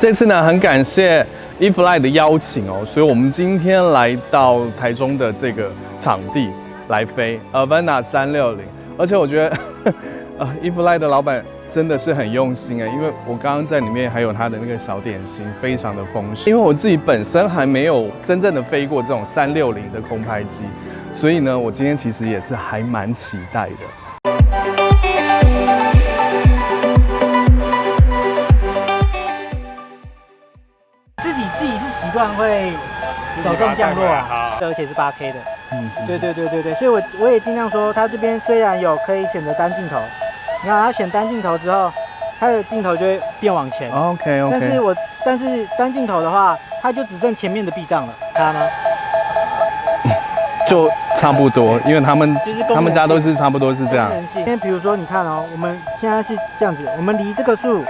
這次呢，很感謝 E-Fly 的邀請哦，所以我们今天来到台中的這個場地來飛 Avenda 360，而且我覺得E-Fly 的老闆真的是很用心哎，因為我剛剛在裡面還有他的那個小點心，非常的豐盛。因為我自己本身還沒有真正的飛過這種360的空拍機，所以呢，我今天其實也是還蠻期待的。自己是習慣會手動降落啊，而且是8K 的。对，所以我也盡量說，它這邊雖然有可以選擇單鏡頭，你看它選單鏡頭之後，它的鏡頭就會變往前。OK。但是單鏡頭的話，它就只剩前面的避障了，看到嗎？就差不多，因為他們家都是差不多是這樣。因為比如說你看哦，我們現在是這樣子，我們離這個樹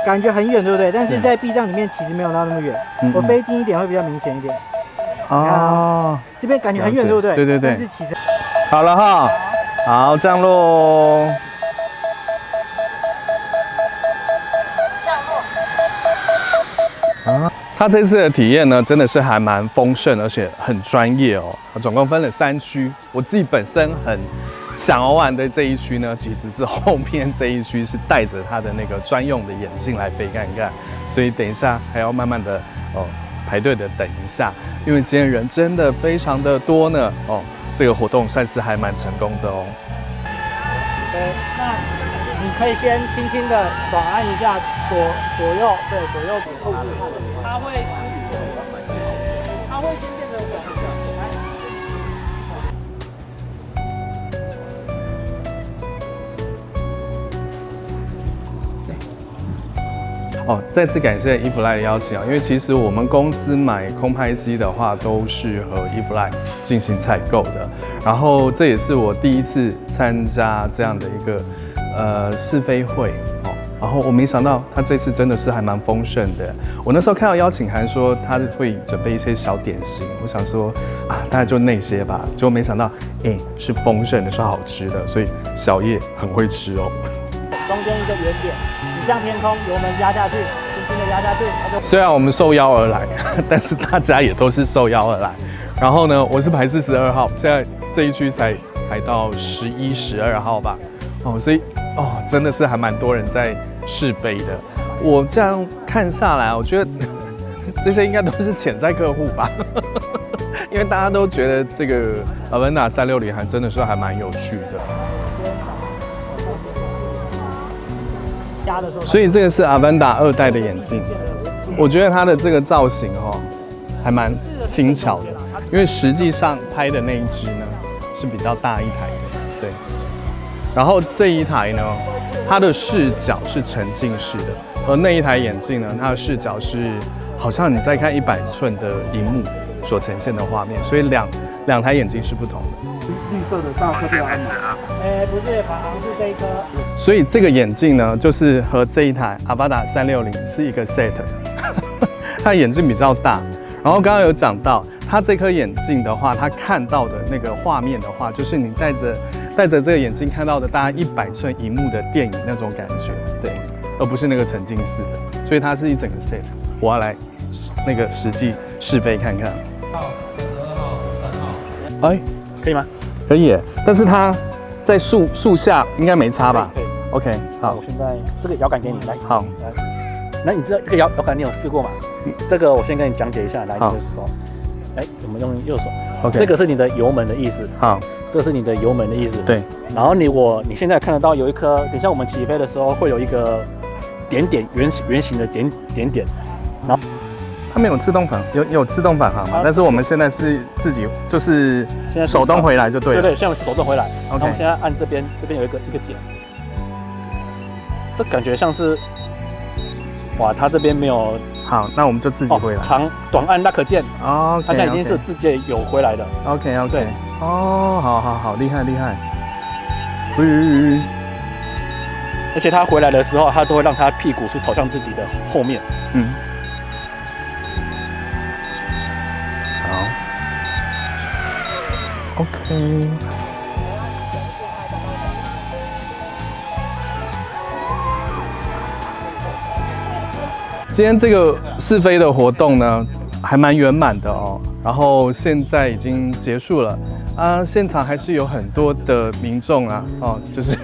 感覺很遠，對不對？但是在避障裡面其實沒有到那麼遠，我飛近一點會比較明顯一點。哦，這邊感覺很遠，對不对？对。但是其實好了哈，好，降落。啊，他這次的體驗呢，真的是還蠻豐盛，而且很專業哦。總共分了3區，我自己本身很想要玩的這一區呢，其實是後面這一區是帶着他的那個專用的眼鏡來飛看看，所以等一下還要慢慢的排隊的等一下，因為今天人真的非常的多呢。这個活動算是還蠻成功的哦。那你可以先輕輕的短按一下左右，對，左右控制，它會先變成短的。再次感謝 E-Fly 的邀請啊，因為其實我們公司買空拍機的話，都是和 E-Fly 進行採購的。然後這也是我第一次參加這樣的一個試飛會哦。然後我沒想到他這次真的是還蠻豐盛的。我那時候看到邀請函說他會準備一些小點心，我想說啊，大概就那些吧。結果沒想到，是豐盛的，是好吃的，所以小葉很會吃哦。中間一個圓點，你向天空，油門壓下去，輕輕的壓下去。雖然我們受邀而來，但是大家也都是受邀而來。然後呢，我是排42號，現在這一區才排到11、12號吧。所以真的是還蠻多人在試飛的。我這樣看下來，我覺得這些應該都是潛在客戶吧，因為大家都覺得這個 Avenda 360還真的是還蠻有趣的。所以這個是 Avenda 2代的眼鏡，我覺得它的這個造型還蠻輕巧的，因為實際上拍的那一支呢是比較大一台的，對。然後這一台呢，它的視角是沉浸式的，而那一台眼鏡呢，它的視角是好像你在看100寸的螢幕所呈現的畫面，所以兩台眼鏡是不同的。綠色的大顆標嗎？不是，好像是這一顆。所以這個眼鏡呢，就是和這一台 Avenda 360是一個 set， 它的眼鏡比較大。然後剛剛有講到，它這顆眼鏡的話，它看到的那個畫面的話，就是你戴着這個眼鏡看到的大概100寸螢幕的電影那種感覺，對，而不是那個沉浸式的。所以它是一整個 set。我要來那個實際試飛看看。號，22號、3號。可以嗎？可以耶，但是它在樹下應該沒差吧？可以。OK， 好。我現在這個搖桿給你來。好。來，那你知道這個搖桿你有試過嗎？這個我先跟你講解一下。來，你的手，我們用右手。OK。這個是你的油門的意思。好。這個是你的油門的意思。對。然後你現在看得到有一顆，等一下我們起飛的時候會有一個點圓形的點。然後。它沒有自動返，有自動返航嘛？但是我們現在是自己就是手動回來就對了。對，現在手動回来。OK。然後現在按這邊有一個點，這感覺像是，哇，它這邊沒有。好，那我們就自己回來。短按 Lock 鍵。哦。它現在已經是自己有回來的。OK。對。哦，好，厲害。而且它回來的時候，它都會讓它屁股是朝向自己的後面。OK，今天這個試飛的活動呢，還蠻圓滿的哦。然後現在已經結束了啊，現場還是有很多的民眾啊，哦，就是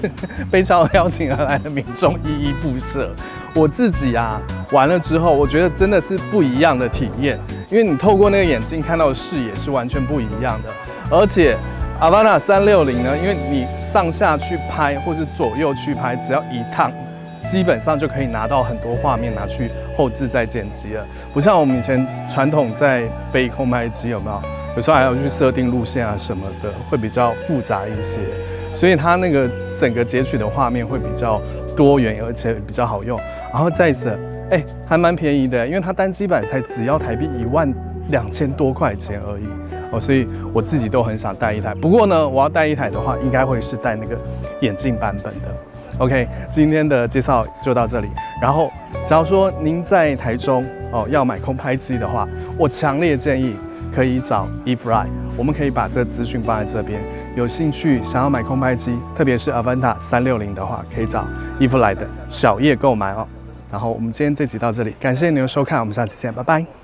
被超邀請而來的民眾一一布設。我自己啊玩了之後，我覺得真的是不一樣的體驗，因為你透過那個眼鏡看到的視野是完全不一樣的，而且 Avana 360呢，因為你上下去拍或是左右去拍，只要一趟，基本上就可以拿到很多畫面拿去後製再剪輯了，不像我們以前傳統在飛空拍機有沒有？有時候還要去設定路線啊什麼的，會比較複雜一些，所以它那個整個截取的畫面會比較多元，而且比較好用。然後再者，還蠻便宜的，因為它單機版才只要台幣12000多塊錢而已哦，所以我自己都很想帶一台。不過呢，我要帶一台的話，應該會是帶那個眼鏡版本的。OK， 今天的介紹就到這裡。然後，假如說您在台中哦要買空拍機的話，我強烈建議可以找 eFly， 我們可以把這個資訊放在這邊。有興趣想要買空拍機，特別是 Avana 360的話，可以找 eFly 的小頁購買哦。然後我們今天這集到這裡，感謝您的收看，我們下期見，拜拜。